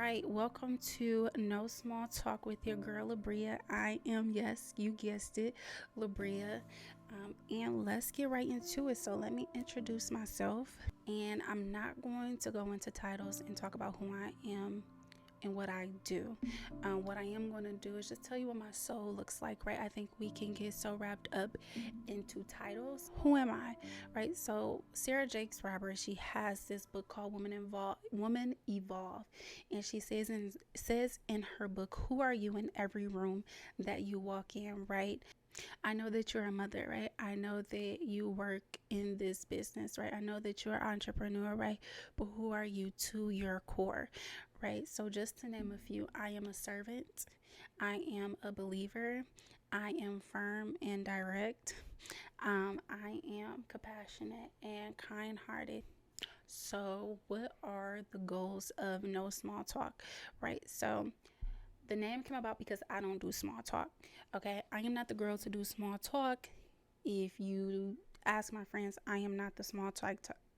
right, welcome to No Small Talk with your girl LaBreia. I am, yes, you guessed it, LaBreia. And let's get right into it. So, let me introduce myself. And I'm not going to go into titles and talk about who I am and what I do. What I am going to do is just tell you what my soul looks like, right? I think we can get so wrapped up into titles. Who am I, right? So Sarah Jakes Roberts, she has this book called Woman Evolve, and she says in her book, "Who are you in every room that you walk in?" Right? I know that you're a mother, right? I know that you work in this business, right? I know that you're an entrepreneur, right? But who are you to your core, right? So, just to name a few, I am a servant, I am a believer, I am firm and direct, I am compassionate and kind hearted. So, what are the goals of No Small Talk, right? So, the name came about because I don't do small talk. Okay, I am not the girl to do small talk. If you ask my friends, I am not the small talk.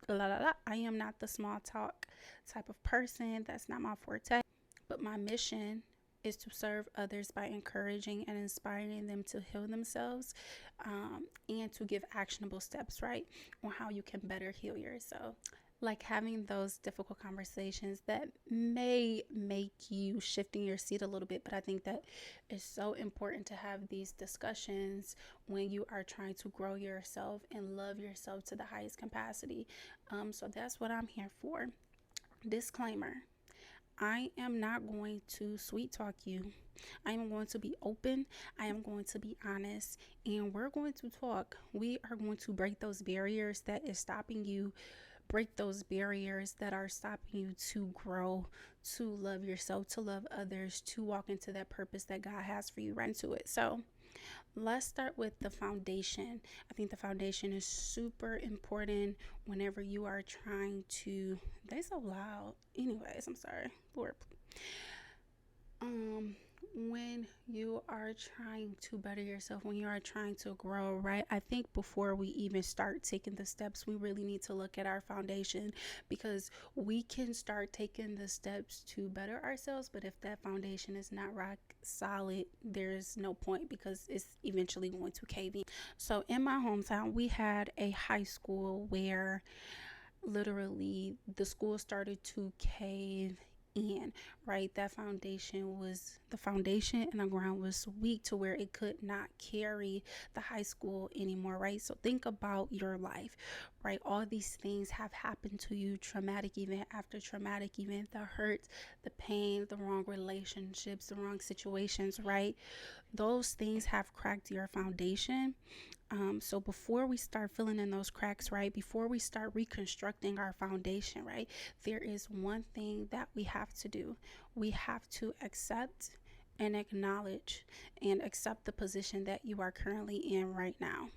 I am not the small talk type of person. That's not my forte. But my mission is to serve others by encouraging and inspiring them to heal themselves, and to give actionable steps, right, on how you can better heal yourself, like having those difficult conversations that may make you shift in your seat a little bit. But I think that it's so important to have these discussions when you are trying to grow yourself and love yourself to the highest capacity. So that's what I'm here for. Disclaimer: I am not going to sweet talk you. I am going to be open. I am going to be honest. And we're going to talk. We are going to break those barriers that is stopping you, break those barriers that are stopping you to grow, to love yourself, to love others, to walk into that purpose that God has for you, right into it. So let's start with the foundation. I think the foundation is super important whenever you are trying to, they so loud. Anyways, I'm sorry. Lord, when you are trying to better yourself, when you are trying to grow, right? I think before we even start taking the steps, we really need to look at our foundation, because we can start taking the steps to better ourselves, but if that foundation is not rock solid, there's no point, because it's eventually going to cave in. So in my hometown, we had a high school where literally the school started to cave in, right? That foundation was, the foundation and the ground was weak to where it could not carry the high school anymore, right? So think about your life, right? All these things have happened to you, traumatic event after traumatic event, the hurt, the pain, the wrong relationships, the wrong situations, right? Those things have cracked your foundation. So before we start filling in those cracks, right, before we start reconstructing our foundation, right, there is one thing that we have to do. We have to accept and acknowledge and accept the position that you are currently in right now.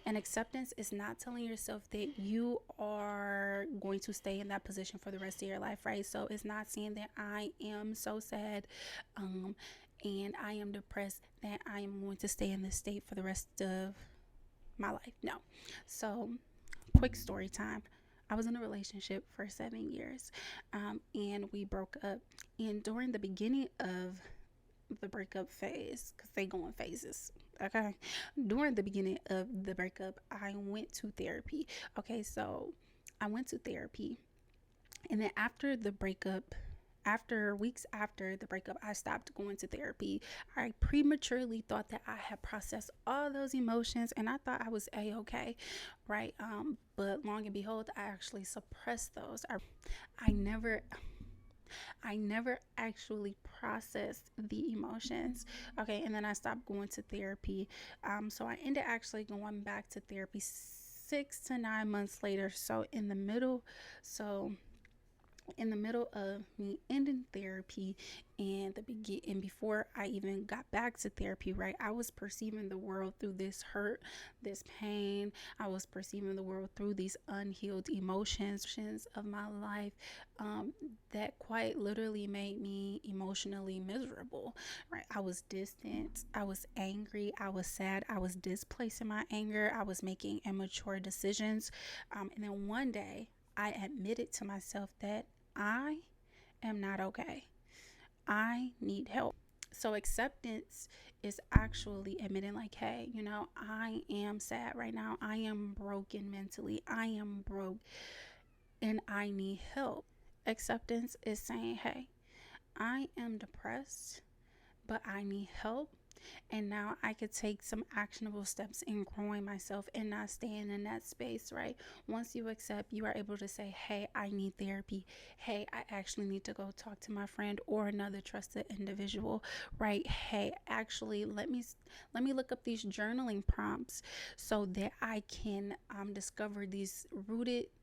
And acceptance is not telling yourself that you are going to stay in that position for the rest of your life, right? So it's not saying that I am so sad, and I am depressed, that I am going to stay in this state for the rest of my life. No. So, quick story time. I was in a relationship for 7 years, and we broke up. And during the beginning of the breakup phase, because they go in phases, okay? During the beginning of the breakup, I went to therapy. Okay, so I went to therapy, and then after the breakup, after weeks after the breakup, I stopped going to therapy. I prematurely thought that I had processed all those emotions and I thought I was a-okay, right? But long and behold, I actually suppressed those. I never actually processed the emotions. Okay, and then I stopped going to therapy. So I ended actually going back to therapy 6 to 9 months later. So in the middle of me ending therapy and before I even got back to therapy, right, I was perceiving the world through this hurt, this pain. I was perceiving the world through these unhealed emotions of my life, that quite literally made me emotionally miserable, right? I was distant, I was angry, I was sad, I was displaced in my anger, I was making immature decisions, and then one day I admitted to myself that I am not okay. I need help. So acceptance is actually admitting, like, hey, I am sad right now. I am broken mentally. I am broke and I need help. Acceptance is saying, hey, I am depressed, but I need help. And now I could take some actionable steps in growing myself and not staying in that space, right? Once you accept, you are able to say, hey, I need therapy. Hey, I actually need to go talk to my friend or another trusted individual, right? Hey, actually, let me look up these journaling prompts so that I can discover these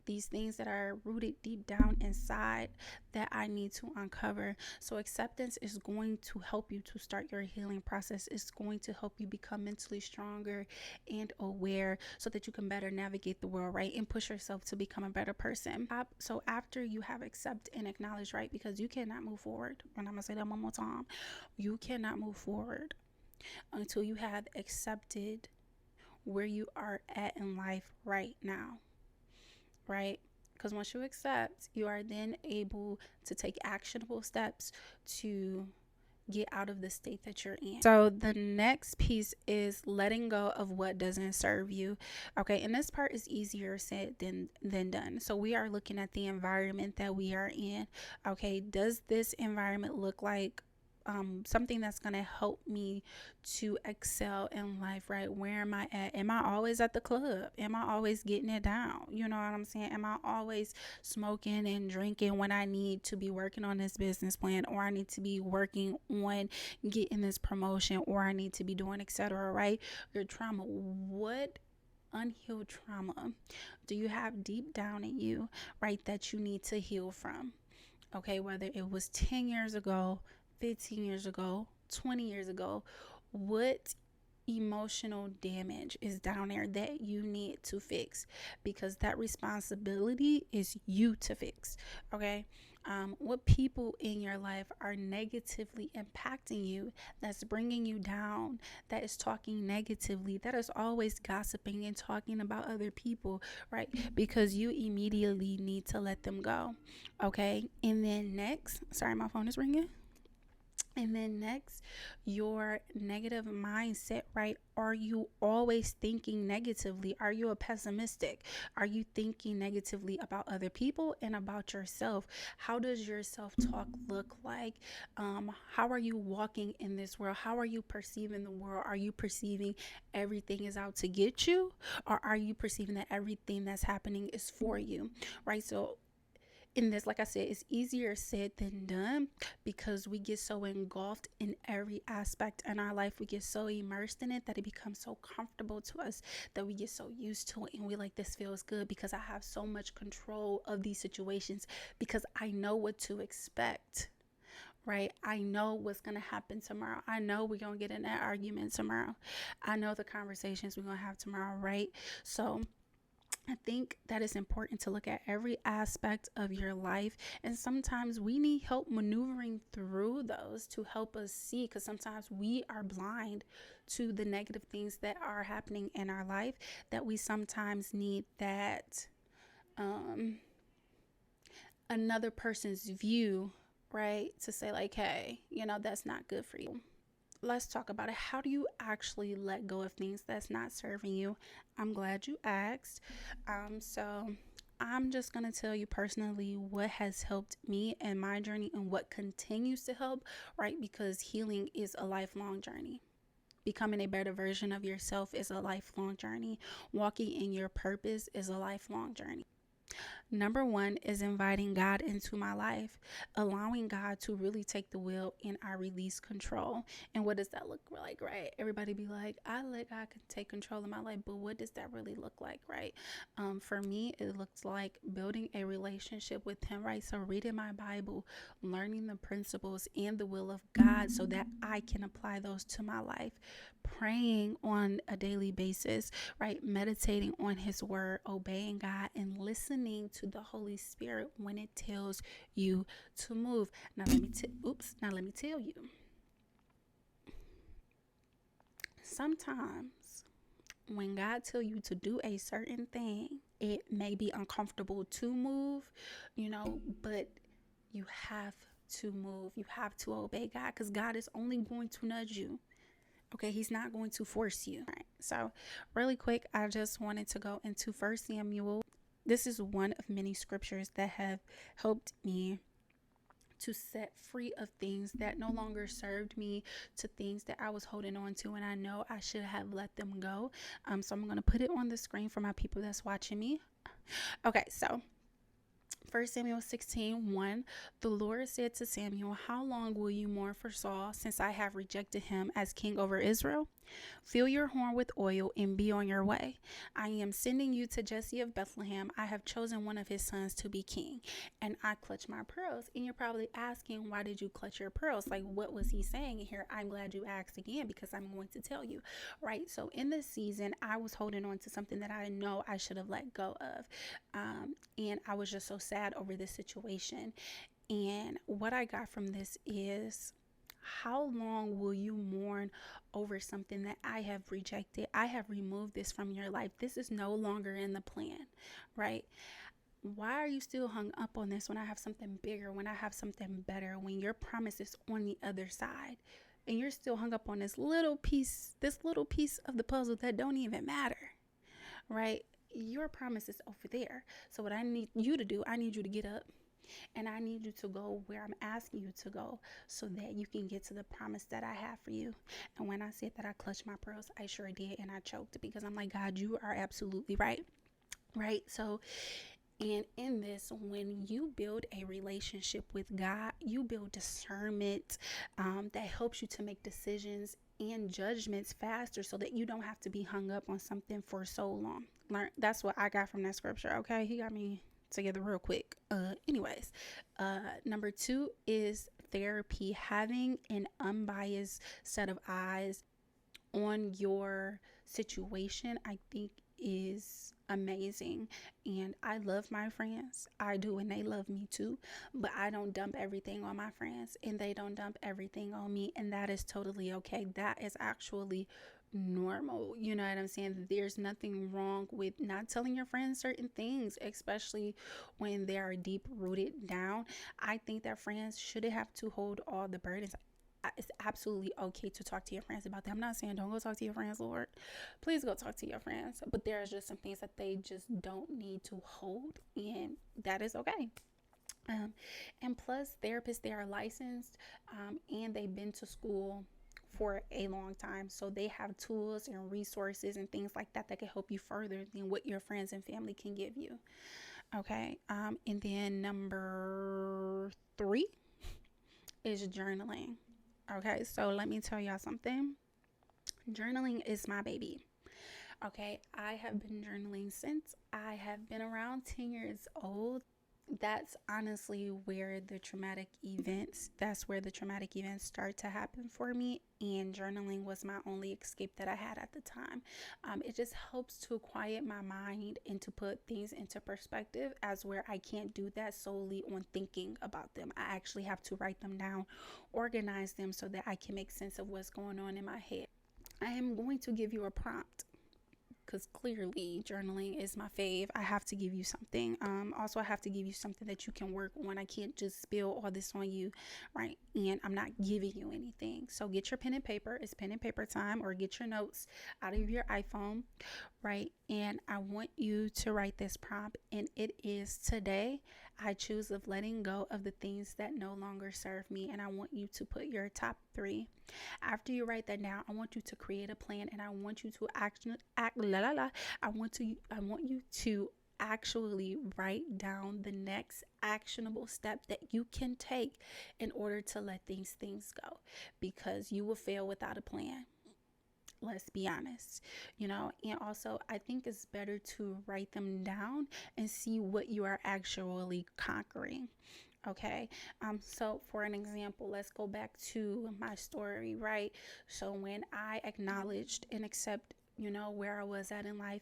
things that are rooted deep down inside that I need to uncover. So acceptance is going to help you to start your healing process. It's going to help you become mentally stronger and aware so that you can better navigate the world, right? And push yourself to become a better person. So after you have accepted and acknowledged, right? Because you cannot move forward. And I'm going to say that one more time. You cannot move forward until you have accepted where you are at in life right now, right? Because once you accept, you are then able to take actionable steps to get out of the state that you're in. So the next piece is letting go of what doesn't serve you. Okay, and this part is easier said than done. So we are looking at the environment that we are in. Okay, does this environment look like something that's going to help me to excel in life, right? Where am I at? Am I always at the club? Am I always getting it down? You know what I'm saying? Am I always smoking and drinking when I need to be working on this business plan, or I need to be working on getting this promotion, or I need to be doing etc., right? Your trauma, what unhealed trauma do you have deep down in you, right, that you need to heal from? Okay, whether it was 10 years ago, 15 years ago, 20 years ago, what emotional damage is down there that you need to fix? Because that responsibility is you to fix. Okay, what people in your life are negatively impacting you, that's bringing you down, that is talking negatively, that is always gossiping and talking about other people, right? Because you immediately need to let them go. Okay, and then next, sorry, my phone is ringing. And then next, your negative mindset, right? Are you always thinking negatively? Are you a pessimistic? Are you thinking negatively about other people and about yourself? How does your self-talk look like? How are you walking in this world? How are you perceiving the world? Are you perceiving everything is out to get you? Or are you perceiving that everything that's happening is for you, right? So in this, like I said, it's easier said than done because we get so engulfed in every aspect in our life. We get so immersed in it that it becomes so comfortable to us, that we get so used to it, and we like, this feels good because I have so much control of these situations, because I know what to expect, right? I know what's going to happen tomorrow. I know we're going to get in that argument tomorrow. I know the conversations we're going to have tomorrow, right? So I think that it's important to look at every aspect of your life. And sometimes we need help maneuvering through those to help us see, because sometimes we are blind to the negative things that are happening in our life, that we sometimes need that another person's view, right? To say like, hey, that's not good for you. Let's talk about it. How do you actually let go of things that's not serving you? I'm glad you asked. So I'm just going to tell you personally what has helped me in my journey and what continues to help, right? Because healing is a lifelong journey. Becoming a better version of yourself is a lifelong journey. Walking in your purpose is a lifelong journey. Number one is inviting God into my life, allowing God to really take the wheel, and I release control. And what does that look like, right? Everybody be like, I let God take control of my life, but what does that really look like, right? For me, it looks like building a relationship with Him, right? So reading my Bible, learning the principles and the will of God so that I can apply those to my life, praying on a daily basis, right? Meditating on His word, obeying God, and listening to the Holy Spirit when it tells you to move. Now let me tell you. Sometimes when God tell you to do a certain thing, it may be uncomfortable to move, but you have to move. You have to obey God, because God is only going to nudge you. Okay, he's not going to force you. All right, so really quick, I just wanted to go into 1 Samuel. This is one of many scriptures that have helped me to set free of things that no longer served me, to things that I was holding on to, and I know I should have let them go. So I'm going to put it on the screen for my people that's watching me. Okay, so 1 Samuel 16:1, the Lord said to Samuel, how long will you mourn for Saul, since I have rejected him as king over Israel? Fill your horn with oil and be on your way. I am sending you to Jesse of Bethlehem. I have chosen one of his sons to be king. And I clutch my pearls. And you're probably asking, why did you clutch your pearls? Like, what was he saying here? I'm glad you asked again, because I'm going to tell you, right? So in this season, I was holding on to something that I know I should have let go of. And I was just so sad over this situation. And what I got from this is, how long will you mourn over something that I have rejected? I have removed this from your life. This is no longer in the plan, right? Why are you still hung up on this when I have something bigger, when I have something better, when your promise is on the other side? And you're still hung up on this little piece of the puzzle that don't even matter, right? Your promise is over there. So what I need you to do, I need you to get up. And I need you to go where I'm asking you to go, so that you can get to the promise that I have for you. And when I said that I clutched my pearls, I sure did. And I choked, because I'm like, God, you are absolutely right. Right. So, and in this, when you build a relationship with God, you build discernment that helps you to make decisions and judgments faster, so that you don't have to be hung up on something for so long. That's what I got from that scripture. Okay. He got me together real quick. Anyways, number 2 is therapy. Having an unbiased set of eyes on your situation, I think, is amazing. And I love my friends. I do, and they love me too. But I don't dump everything on my friends, and they don't dump everything on me, and that is totally okay. That is actually normal. You know what I'm saying? There's nothing wrong with not telling your friends certain things, especially when they are deep rooted down. I think that friends shouldn't have to hold all the burdens. It's absolutely okay to talk to your friends about that. I'm not saying don't go talk to your friends, Lord. Please go talk to your friends. But there's just some things that they just don't need to hold, and that is okay. And plus, therapists, they are licensed, and they've been to school for a long time, so they have tools and resources and things like that that can help you further than what your friends and family can give you. Okay. And then number 3 is journaling. Okay, so let me tell y'all something. Journaling is my baby. Okay, I have been journaling since I have been around 10 years old. That's honestly where the traumatic events start to happen for me, and journaling was my only escape that I had at the time. It just helps to quiet my mind and to put things into perspective, as where I can't do that solely on thinking about them. I actually have to write them down, organize them, so that I can make sense of what's going on in my head. I am going to give you a prompt, because clearly journaling is my fave. I have to give you something. Also, I have to give you something that you can work on. I can't just spill all this on you, right? And I'm not giving you anything. So get your pen and paper. It's pen and paper time, or get your notes out of your iPhone, right? And I want you to write this prompt, and it is: today I choose of letting go of the things that no longer serve me. And I want you to put your top 3. After you write that down, I want you to create a plan, and I want you to I want you to actually write down the next actionable step that you can take in order to let these things go, because you will fail without a plan. Let's be honest, and also I think it's better to write them down and see what you are actually conquering. Okay. So for an example, let's go back to my story, right? So when I acknowledged and where I was at in life.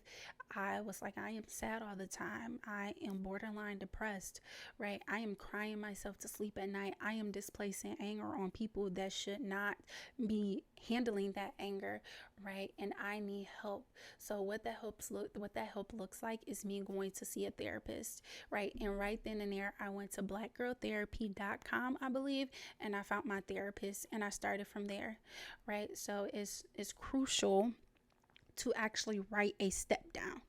I was like, I am sad all the time. I am borderline depressed, right? I am crying myself to sleep at night. I am displacing anger on people that should not be handling that anger, right? And I need help. So what that help looks like is me going to see a therapist, right? And right then and there, I went to blackgirltherapy.com, I believe, and I found my therapist and I started from there, right? So it's crucial to actually write a step down.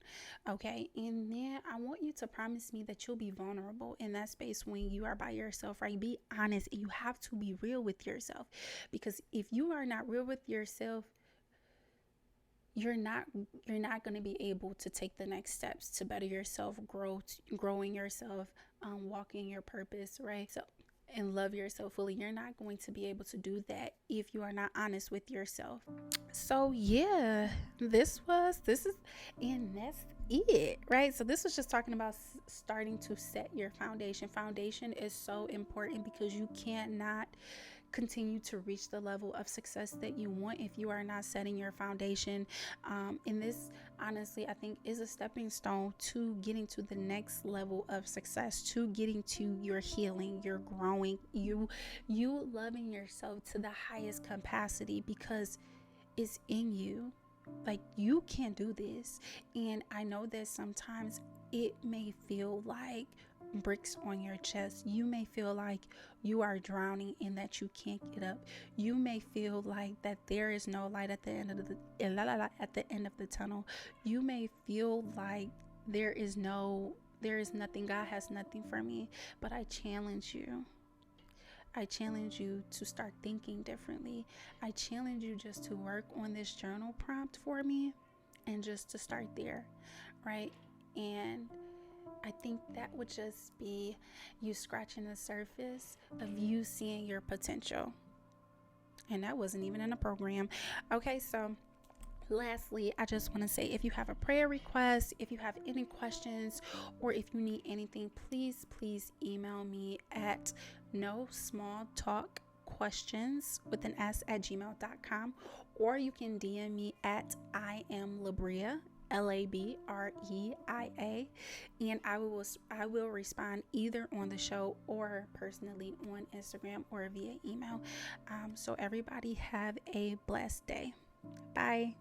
Okay. And then I want you to promise me that you'll be vulnerable in that space when you are by yourself, right? Be honest. You have to be real with yourself, because if you are not real with yourself, you're not going to be able to take the next steps to better yourself, growing yourself, walking your purpose, right? So, and love yourself fully. You're not going to be able to do that if you are not honest with yourself. So yeah, this is and that's it, right? So this was just talking about starting to set your foundation. Foundation is so important because you cannot continue to reach the level of success that you want if you are not setting your foundation. And this, honestly, I think is a stepping stone to getting to the next level of success, to getting to your healing, your growing, you loving yourself to the highest capacity, because it's in you. Like, you can do this. And I know that sometimes it may feel like bricks on your chest. You may feel like you are drowning and that you can't get up. You may feel like that there is no light at the end of the tunnel. You may feel like there is nothing. God has nothing for me. But I challenge you to start thinking differently. I challenge you just to work on this journal prompt for me and just to start there, right? And I think that would just be you scratching the surface of you seeing your potential. And that wasn't even in a program. Okay, so lastly, I just want to say, if you have a prayer request, if you have any questions, or if you need anything, please email me at no small talk questions with an s at gmail.com, or you can DM me at I am LaBreia, LABREIA, and I will respond either on the show or personally on Instagram or via email. So everybody have a blessed day. Bye.